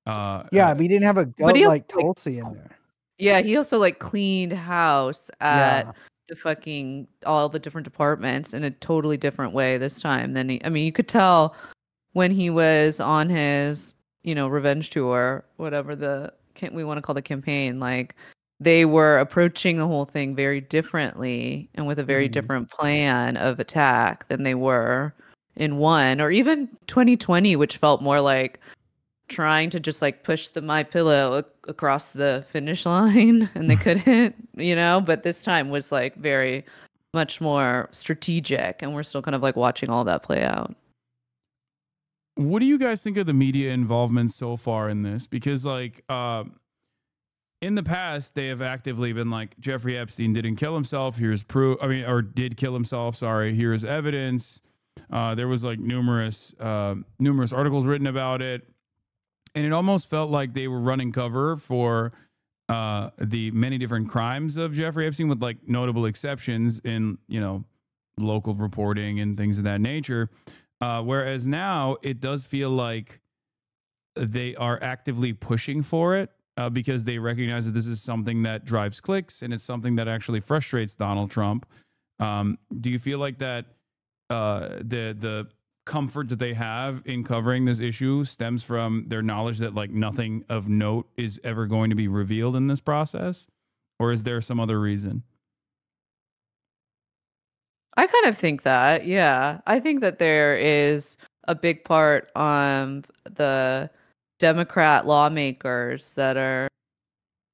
But he didn't have a goat like Tulsi in there. Yeah, he also like cleaned house at the fucking all the different departments in a totally different way this time than you could tell when he was on his, revenge tour, whatever we want to call the campaign, like they were approaching the whole thing very differently and with a very different plan of attack than they were in one or even 2020, which felt more like trying to just like push the My Pillow across the finish line, and they couldn't, but this time was like very much more strategic, and we're still kind of like watching all that play out. What do you guys think of the media involvement so far in this? Because like in the past, they have actively been like, Jeffrey Epstein didn't kill himself. Here's proof. Or did kill himself. Sorry. Here's evidence. There was like numerous articles written about it, and it almost felt like they were running cover for the many different crimes of Jeffrey Epstein, with like notable exceptions in local reporting and things of that nature. Whereas now it does feel like they are actively pushing for it because they recognize that this is something that drives clicks and it's something that actually frustrates Donald Trump. Do you feel like that the comfort that they have in covering this issue stems from their knowledge that like nothing of note is ever going to be revealed in this process? Or is there some other reason? I kind of think that, yeah. I think that there is a big part on the Democrat lawmakers that are,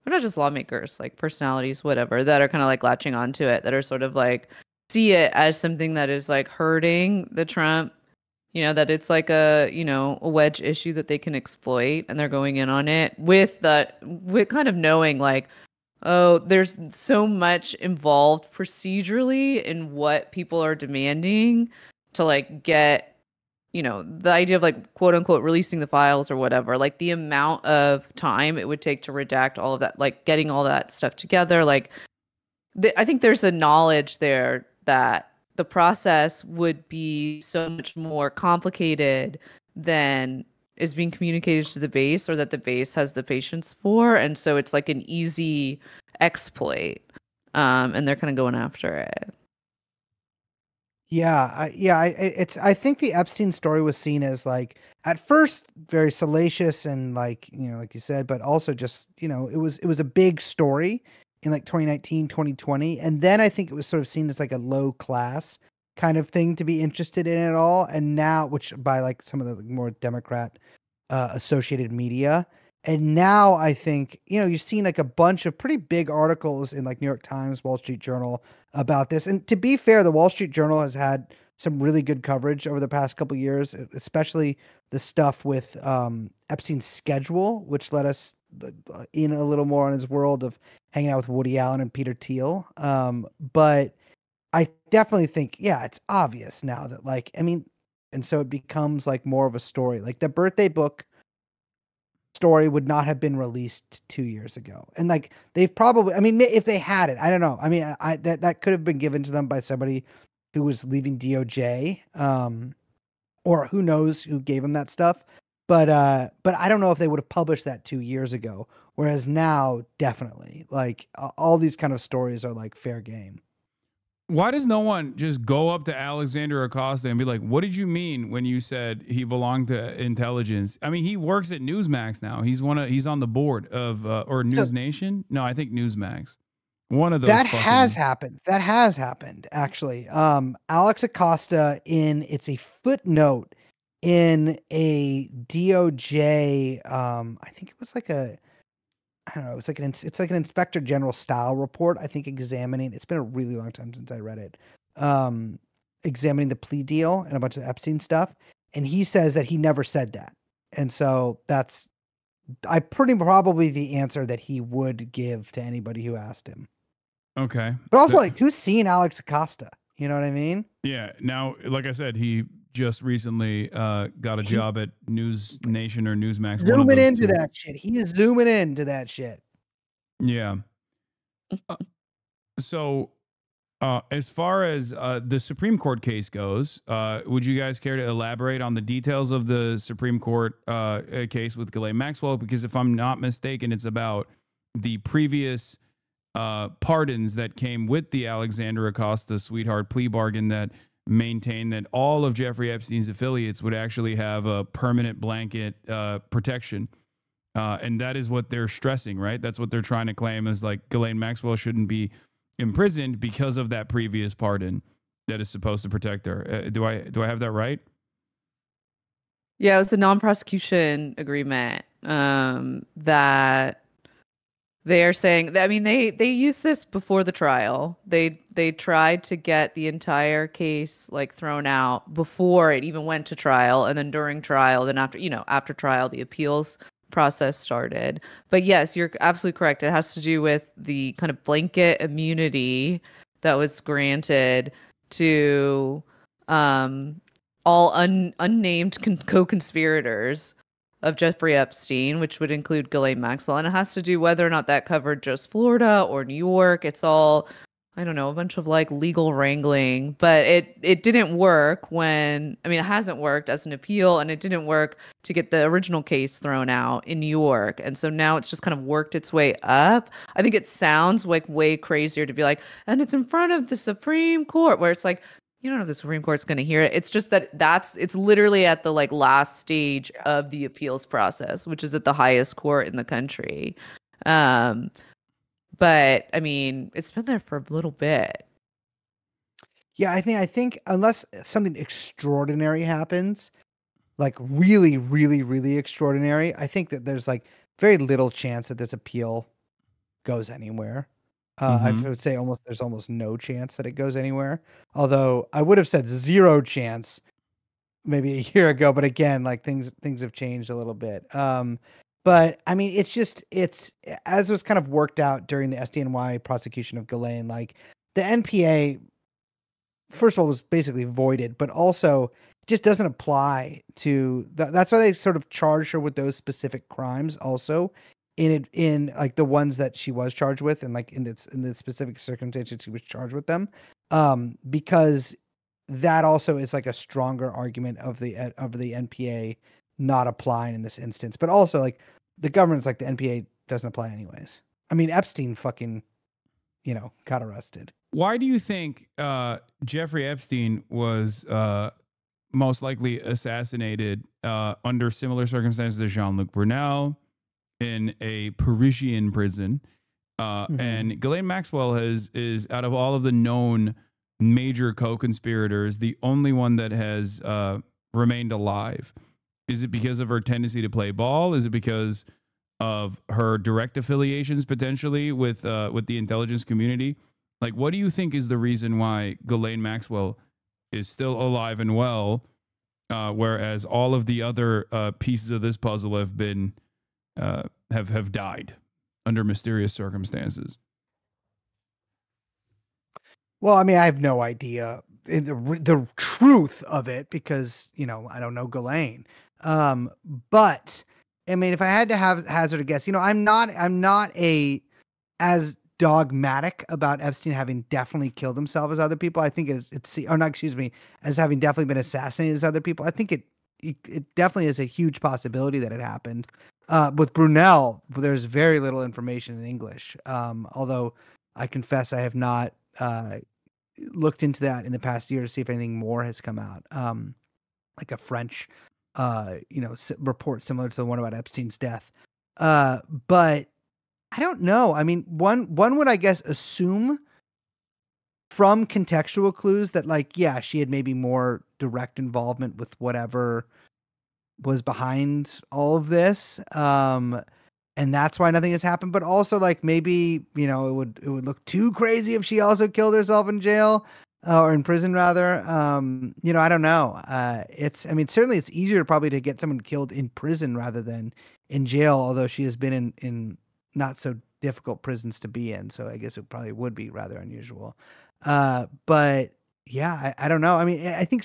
or not just lawmakers, like personalities, whatever, that are kind of like latching onto it, that are sort of like see it as something that is like hurting the Trump, that it's like a wedge issue that they can exploit, and they're going in on it with kind of knowing like, oh, there's so much involved procedurally in what people are demanding to like get, the idea of like quote unquote releasing the files or whatever, like the amount of time it would take to redact all of that, like getting all that stuff together. Like I think there's a knowledge there that the process would be so much more complicated than is being communicated to the base, or that the base has the patience for, and so it's like an easy exploit, and they're kind of going after it. I think the Epstein story was seen as like at first very salacious and like like you said, but also just it was a big story in like 2019, 2020, and then I think it was sort of seen as like a low class kind of thing to be interested in it all, and now, which by like some of the more Democrat associated media. And now I think, you've seen like a bunch of pretty big articles in like New York Times, Wall Street Journal about this. And to be fair, the Wall Street Journal has had some really good coverage over the past couple of years, especially the stuff with Epstein's schedule, which let us in a little more on his world of hanging out with Woody Allen and Peter Thiel. But I definitely think, yeah, it's obvious now that like, and so it becomes like more of a story. Like the birthday book story would not have been released 2 years ago. And like they've probably, if they had it, I don't know. That could have been given to them by somebody who was leaving DOJ, or who knows who gave them that stuff. But I don't know if they would have published that 2 years ago. Whereas now, definitely, like all these kind of stories are like fair game. Why does no one just go up to Alexander Acosta and be like, what did you mean when you said he belonged to intelligence? I mean, he works at Newsmax now. He's on the board of, or News Nation. No, I think Newsmax. One of those. That has happened. That has happened, actually. Alex Acosta, it's a footnote in a DOJ, I think it was like I don't know. It's like an inspector general style report. I think examining. It's been a really long time since I read it. Examining the plea deal and a bunch of Epstein stuff, and he says that he never said that, and so that's probably the answer that he would give to anybody who asked him. Okay, but also like who's seen Alex Acosta? You know what I mean? Yeah. Now, like I said, he just recently got a job at News Nation or Newsmax. Zooming into that shit. He is zooming into that shit. Yeah. So, as far as the Supreme Court case goes, would you guys care to elaborate on the details of the Supreme Court case with Ghislaine Maxwell? Because if I'm not mistaken, it's about the previous pardons that came with the Alexander Acosta sweetheart plea bargain that maintained that all of Jeffrey Epstein's affiliates would actually have a permanent blanket protection. And that is what they're stressing, right? That's what they're trying to claim, is like Ghislaine Maxwell shouldn't be imprisoned because of that previous pardon that is supposed to protect her. Do I have that right? Yeah, it was a non-prosecution agreement that they are saying. I mean, they used this before the trial. They tried to get the entire case like thrown out before it even went to trial, and then during trial, then after trial, the appeals process started. But yes, you're absolutely correct. It has to do with the kind of blanket immunity that was granted to all unnamed co-conspirators of Jeffrey Epstein, which would include Ghislaine Maxwell. And it has to do whether or not that covered just Florida or New York. It's all, I don't know, a bunch of like legal wrangling, but it didn't work when, I mean, it hasn't worked as an appeal, and it didn't work to get the original case thrown out in New York. And so now it's just kind of worked its way up. I think it sounds like way crazier to be like, and it's in front of the Supreme Court, where it's like, you don't know if the Supreme Court's going to hear it. It's just that it's literally at the like last stage of the appeals process, which is at the highest court in the country. But I mean, it's been there for a little bit. Yeah, I think unless something extraordinary happens, like really, really, really extraordinary, I think that there's like very little chance that this appeal goes anywhere. I would say there's almost no chance that it goes anywhere. Although I would have said zero chance maybe a year ago, but again, like things have changed a little bit. But I mean, it's as was kind of worked out during the SDNY prosecution of Ghislaine, like the NPA, first of all, was basically voided, but also just doesn't apply to that's why they sort of charged her with those specific crimes also in like the ones that she was charged with, and like in the specific circumstances she was charged with them, because that also is like a stronger argument of the NPA not applying in this instance. But also like the government's like the NPA doesn't apply anyways. I mean, Epstein fucking, got arrested. Why do you think Jeffrey Epstein was most likely assassinated under similar circumstances as Jean-Luc Brunel in a Parisian prison? And Ghislaine Maxwell is out of all of the known major co-conspirators, the only one that has remained alive. Is it because of her tendency to play ball? Is it because of her direct affiliations potentially with the intelligence community? Like, what do you think is the reason why Ghislaine Maxwell is still alive and well, whereas all of the other pieces of this puzzle have been have died under mysterious circumstances? Well, I mean, I have no idea the truth of it because, I don't know Ghislaine. But I mean, if I had to hazard a guess, I'm not as dogmatic about Epstein having definitely killed himself as other people. I think as having definitely been assassinated as other people. I think it definitely is a huge possibility that it happened. With Brunel, there's very little information in English. Although I confess I have not looked into that in the past year to see if anything more has come out. Like a French, report similar to the one about Epstein's death. But I don't know. I mean, one would, I guess, assume from contextual clues that, like, yeah, she had maybe more direct involvement with whatever was behind all of this. And that's why nothing has happened. But also, like, maybe, it would look too crazy if she also killed herself in jail or in prison, rather. I don't know. Certainly it's easier probably to get someone killed in prison rather than in jail, although she has been in not so difficult prisons to be in. So I guess it probably would be rather unusual. But yeah, I don't know. I mean, I think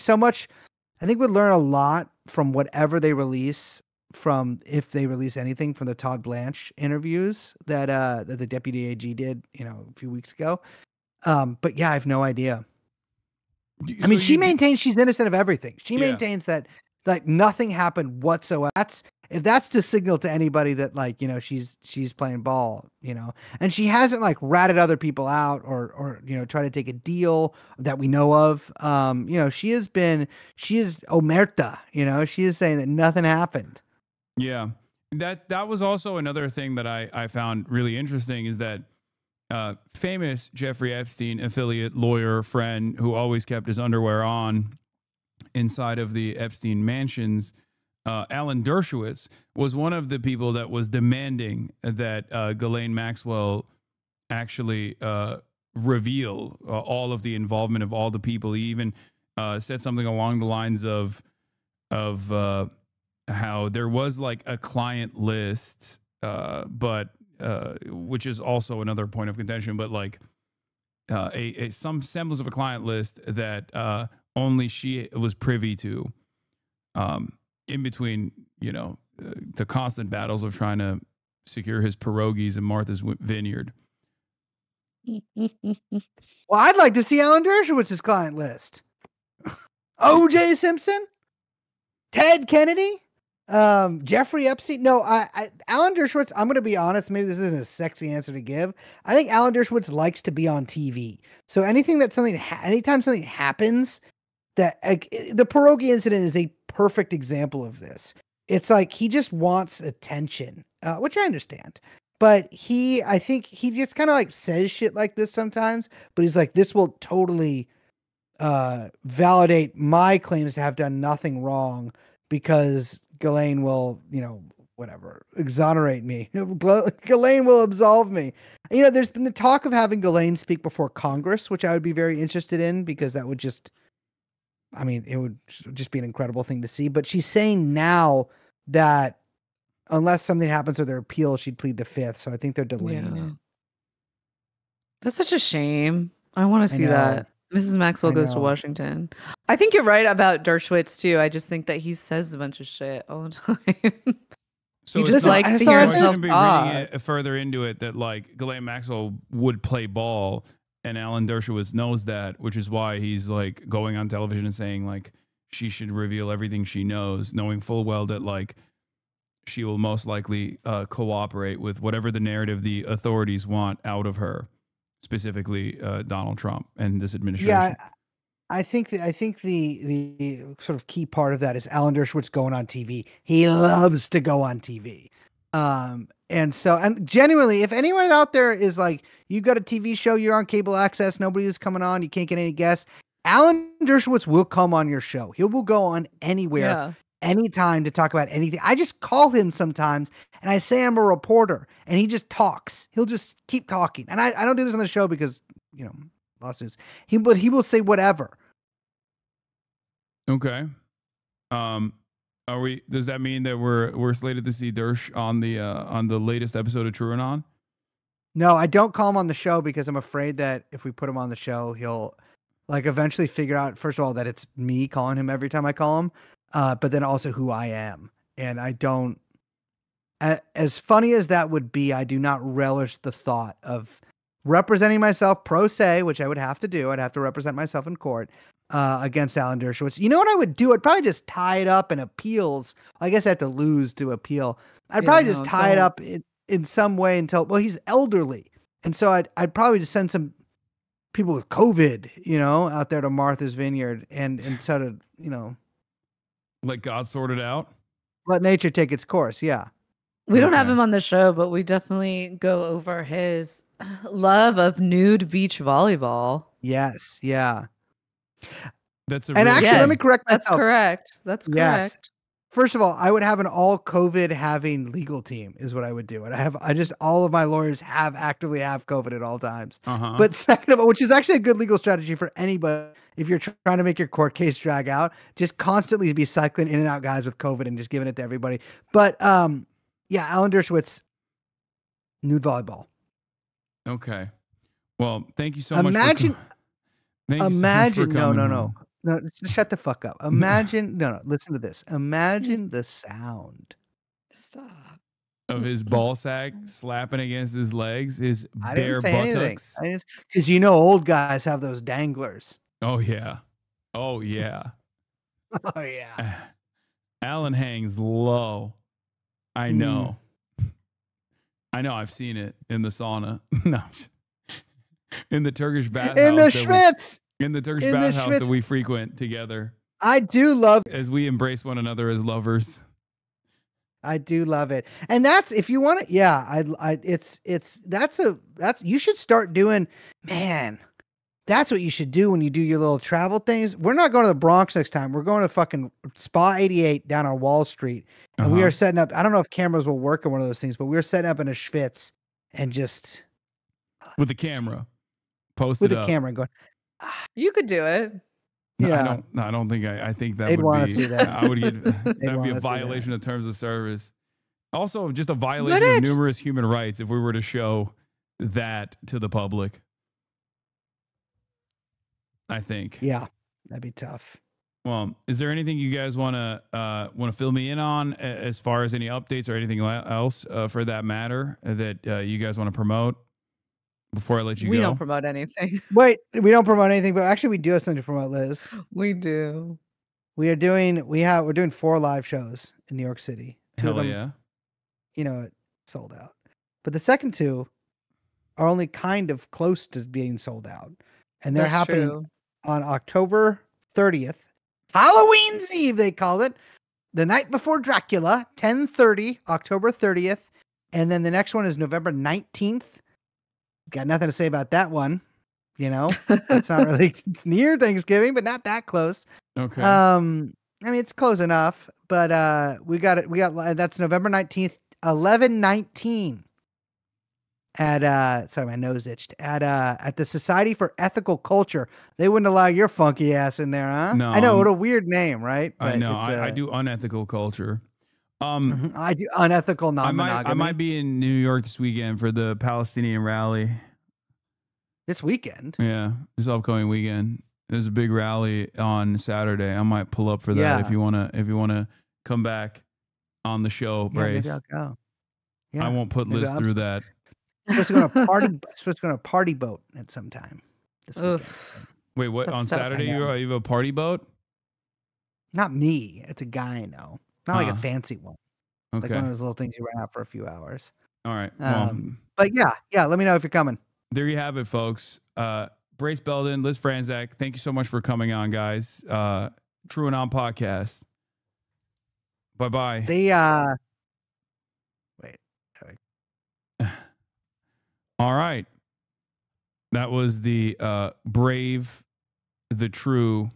we'd learn a lot from whatever they release, from if they release anything from the Todd Blanche interviews that the deputy AG did, a few weeks ago. But yeah, I have no idea. I mean, she maintains she's innocent of everything. She maintains that like nothing happened whatsoever. If that's to signal to anybody that, like, she's playing ball, and she hasn't like ratted other people out or try to take a deal that we know of. She is omerta, she is saying that nothing happened. Yeah, that was also another thing that I found really interesting is that famous Jeffrey Epstein affiliate lawyer friend who always kept his underwear on inside of the Epstein mansions, Alan Dershowitz, was one of the people that was demanding that Ghislaine Maxwell actually reveal all of the involvement of all the people. He even said something along the lines of how there was like a client list, but which is also another point of contention, but like some semblance of a client list that only she was privy to, in between, the constant battles of trying to secure his pierogies in Martha's Vineyard. Well, I'd like to see Alan Dershowitz's client list. O.J. Simpson, Ted Kennedy, Jeffrey Epstein. No, Alan Dershowitz, I'm going to be honest. Maybe this isn't a sexy answer to give. I think Alan Dershowitz likes to be on TV. So anytime something happens, that the pierogi incident is a perfect example of this. It's like he just wants attention, which I understand. But I think he just kind of like says shit like this sometimes. But he's like, this will totally validate my claims to have done nothing wrong because Ghislaine will, whatever, exonerate me. Ghislaine will absolve me. There's been the talk of having Ghislaine speak before Congress, which I would be very interested in because that would it would just be an incredible thing to see. But she's saying now that unless something happens with her appeal, she'd plead the fifth. So I think they're delaying it. That's such a shame. I want to see that. Mrs. Maxwell goes to Washington. I think you're right about Dershowitz too. I just think that he says a bunch of shit all the time. So he just likes to hear himself be reading it further into it that like Ghislaine Maxwell would play ball, and Alan Dershowitz knows that, which is why he's like going on television and saying like she should reveal everything she knows, knowing full well that like she will most likely cooperate with whatever the narrative the authorities want out of her. Specifically, Donald Trump and this administration. Yeah, I think the sort of key part of that is Alan Dershowitz going on TV. He loves to go on TV, and genuinely, if anyone out there is like, you got a TV show, you're on cable access, nobody is coming on, you can't get any guests. Alan Dershowitz will come on your show. He will go on anywhere. Anytime to talk about anything. I just call him sometimes and I say I'm a reporter and he just talks. He'll just keep talking. And I don't do this on the show because, lawsuits. But he will say whatever. Okay. Does that mean that we're slated to see Dersh on the latest episode of True and On? No, I don't call him on the show because I'm afraid that if we put him on the show, he'll like eventually figure out, first of all, that it's me calling him every time I call him. But then also who I am. And I don't, as funny as that would be, I do not relish the thought of representing myself pro se, which I would have to do. I'd have to represent myself in court against Alan Dershowitz. You know what I would do? I'd probably just tie it up in appeals. I guess I have to lose to appeal. I'd probably just tie it up in some way until, well, he's elderly. And so I'd probably just send some people with COVID, out there to Martha's Vineyard and sort of, Let God sort it out. Let nature take its course. Yeah. We don't have him on the show, but we definitely go over his love of nude beach volleyball. Yes. Yeah. That's and actually, let me correct myself. That's correct. That's correct. Yes. First of all, I would have an all COVID having legal team is what I would do. And all of my lawyers actively have COVID at all times. But second of all, which is actually a good legal strategy for anybody. If you're trying to make your court case drag out, just constantly be cycling in and out guys with COVID and just giving it to everybody. But Alan Dershowitz, nude volleyball. Okay. Well, thank you so much. Imagine. No. No, shut the fuck up. Imagine. No. Listen to this. Imagine the sound. Stop. Of his ball sack slapping against his legs, his bare buttocks. Because old guys have those danglers. Oh yeah. Oh yeah. Oh yeah. Alan hangs low. I know. I know. I've seen it in the sauna. No. In the Turkish bathhouse. In the Schwitz. In the Turkish bathhouse that we frequent together. I do love as we embrace one another as lovers. I do love it. And that's, if you want to, you should start doing, man, that's what you should do when you do your little travel things. We're not going to the Bronx next time. We're going to fucking Spa 88 down on Wall Street. And we are setting up, I don't know if cameras will work in one of those things, but we're setting up in a Schwitz and just. With the camera. Posted with the camera going. You could do it. Yeah. I don't think I think that They'd would be. See that. I would get that would be a violation of terms of service. Also, just a violation of numerous human rights if we were to show that to the public. I think. Yeah. That'd be tough. Well, is there anything you guys want to fill me in on as far as any updates or anything else for that matter that you guys want to promote before I let you go? We don't promote anything. Wait, we don't promote anything, but actually we do have something to promote, Liz. We do. We're doing 4 live shows in New York City. 2 of Hell them, yeah. you know, sold out. But the second 2 are only kind of close to being sold out. And they're That's happening true. on October 30th. Halloween's Eve, they called it. The night before Dracula, 10:30, October 30th. And then the next one is November 19th. Got nothing to say about that one. You know, it's not really, it's near Thanksgiving, but not that close. Okay. I mean, it's close enough, but that's November 19th, 11:19 at sorry, my nose itched, at the Society for Ethical Culture. They wouldn't allow your funky ass in there, huh? No, I know, what a weird name, right? I But know. it's, I do unethical culture. I do unethical non-monogamy. I might be in New York this weekend for the Palestinian rally. This weekend. Yeah, this upcoming weekend. There's a big rally on Saturday. I might pull up for that Yeah. if you wanna come back on the show, Yeah, Brace. maybe I'll go. Yeah, I won't put maybe Liz I'm through supposed- that. Supposed to go on a party. Supposed to go on a party boat at some time this weekend. Oof. So. Wait, what? That's On tough. Saturday I you know. have a party boat? Not me. It's a guy I know. Not like a Uh-huh. fancy one. Like Okay. one of those little things you rent out for a few hours. All right. Well, But yeah. Let me know if you're coming. there you have it, folks. Brace Belden, Liz Franczak, thank you so much for coming on, guys. True and On podcast. Bye-bye. See, wait. All right. That was the brave, the true,